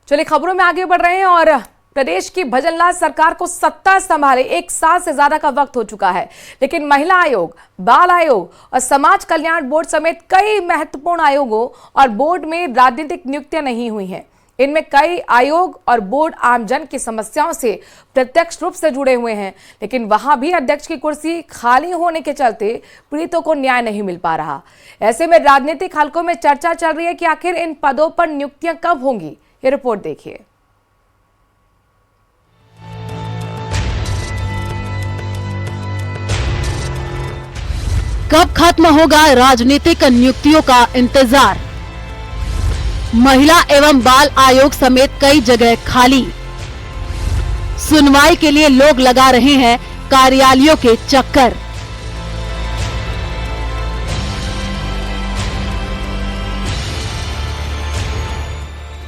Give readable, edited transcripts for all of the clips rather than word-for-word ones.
चलिए खबरों में आगे बढ़ रहे हैं और प्रदेश की भजनलाल सरकार को सत्ता संभाले 1 साल से ज्यादा का वक्त हो चुका है, लेकिन महिला आयोग, बाल आयोग और समाज कल्याण बोर्ड समेत कई महत्वपूर्ण आयोगों और बोर्ड में राजनीतिक नियुक्तियां नहीं हुई हैं। इनमें कई आयोग और बोर्ड आमजन की समस्याओं से प्रत्यक्ष रूप से जुड़े हुए हैं, लेकिन वहां भी अध्यक्ष की कुर्सी खाली होने के चलते पीड़ितों को न्याय नहीं मिल पा रहा। ऐसे में राजनीतिक हलकों में चर्चा चल रही है कि आखिर इन पदों पर नियुक्तियां कब होंगी। ये रिपोर्ट देखिए। कब खत्म होगा राजनीतिक नियुक्तियों का इंतजार। महिला एवं बाल आयोग समेत कई जगह खाली। सुनवाई के लिए लोग लगा रहे हैं कार्यालयों के चक्कर।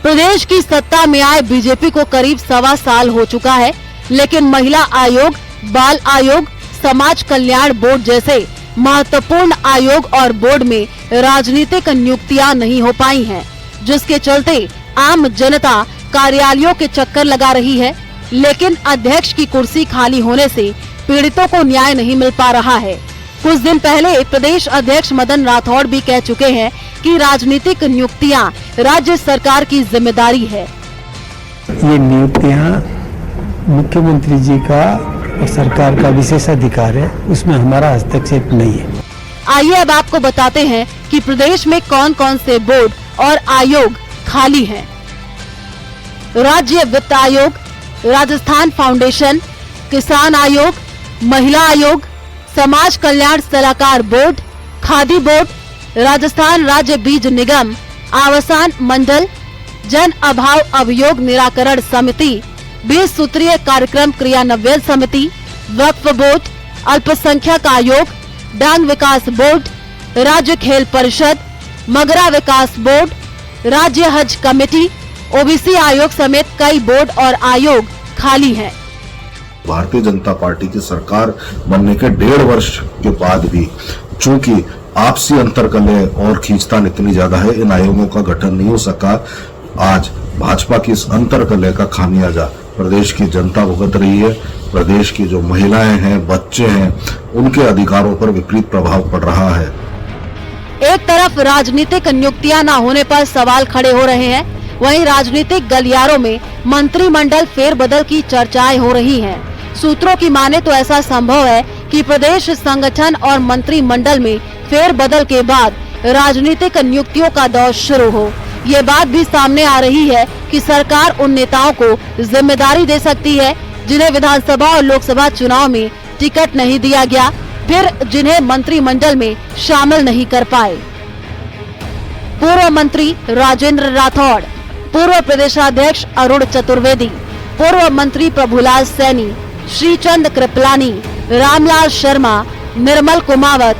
प्रदेश की सत्ता में आए बीजेपी को करीब 1.25 साल हो चुका है, लेकिन महिला आयोग, बाल आयोग, समाज कल्याण बोर्ड जैसे महत्वपूर्ण आयोग और बोर्ड में राजनीतिक नियुक्तियां नहीं हो पाई हैं, जिसके चलते आम जनता कार्यालयों के चक्कर लगा रही है। लेकिन अध्यक्ष की कुर्सी खाली होने से पीड़ितों को न्याय नहीं मिल पा रहा है। कुछ दिन पहले प्रदेश अध्यक्ष मदन राठौड़ भी कह चुके हैं कि राजनीतिक नियुक्तियां राज्य सरकार की जिम्मेदारी है। ये नियुक्तियां मुख्यमंत्री जी का और सरकार का विशेष अधिकार है, उसमें हमारा हस्तक्षेप नहीं है। आइए अब आपको बताते हैं कि प्रदेश में कौन कौन से बोर्ड और आयोग खाली हैं। राज्य वित्त आयोग, राजस्थान फाउंडेशन, किसान आयोग, महिला आयोग, समाज कल्याण सलाहकार बोर्ड, खादी बोर्ड, राजस्थान राज्य बीज निगम, आवासन मंडल, जन अभाव अभियोग निराकरण समिति, 20 सूत्रीय कार्यक्रम क्रियान्वयन समिति, वक्फ बोर्ड, अल्पसंख्यक आयोग, डांग विकास बोर्ड, राज्य खेल परिषद, मगरा विकास बोर्ड, राज्य हज कमेटी, ओबीसी आयोग समेत कई बोर्ड और आयोग खाली हैं। भारतीय जनता पार्टी की सरकार बनने के 1.5 वर्ष के बाद भी चूंकि आपसी अंतर्कलह और खींचतान इतनी ज्यादा है, इन आयोगों का गठन नहीं हो सका। आज भाजपा की इस अंतर्कलह का खामियाजा प्रदेश की जनता भुगत रही है। प्रदेश की जो महिलाएं हैं, बच्चे हैं, उनके अधिकारों पर विपरीत प्रभाव पड़ रहा है। एक तरफ राजनीतिक नियुक्तियां न होने पर सवाल खड़े हो रहे हैं, वहीं राजनीतिक गलियारों में मंत्रिमंडल फेरबदल की चर्चाएं हो रही हैं। सूत्रों की माने तो ऐसा संभव है कि प्रदेश संगठन और मंत्रिमंडल में फेरबदल के बाद राजनीतिक नियुक्तियों का दौर शुरू हो। ये बात भी सामने आ रही है कि सरकार उन नेताओं को जिम्मेदारी दे सकती है जिन्हें विधानसभा और लोकसभा चुनाव में टिकट नहीं दिया गया, फिर जिन्हें मंत्रिमंडल में शामिल नहीं कर पाए। पूर्व मंत्री राजेंद्र राठौड़, पूर्व प्रदेशाध्यक्ष अरुण चतुर्वेदी, पूर्व मंत्री प्रभुलाल सैनी, श्रीचंद कृपलानी, रामलाल शर्मा, निर्मल कुमावत,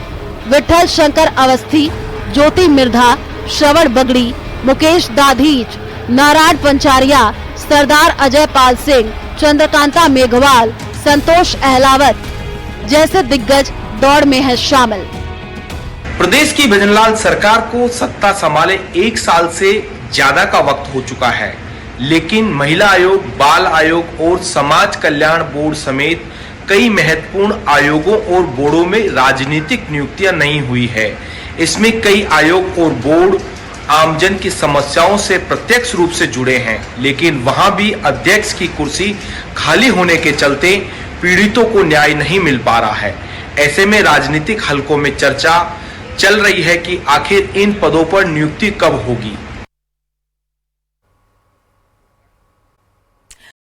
विठल शंकर अवस्थी, ज्योति मिर्धा, श्रवण बगड़ी, मुकेश दाधीच, नारायण पंचारिया, सरदार अजय पाल सिंह, चंद्रकांता मेघवाल, संतोष अहलावत जैसे दिग्गज दौड़ में है शामिल। प्रदेश की भजनलाल सरकार को सत्ता संभाले 1 साल से ज्यादा का वक्त हो चुका है, लेकिन महिला आयोग, बाल आयोग और समाज कल्याण बोर्ड समेत कई महत्वपूर्ण आयोगों और बोर्डों में राजनीतिक नियुक्तियां नहीं हुई है। इसमें कई आयोग और बोर्ड आमजन की समस्याओं से प्रत्यक्ष रूप से जुड़े हैं, लेकिन वहां भी अध्यक्ष की कुर्सी खाली होने के चलते पीड़ितों को न्याय नहीं मिल पा रहा है। ऐसे में राजनीतिक हलकों में चर्चा चल रही है कि आखिर इन पदों पर नियुक्ति कब होगी।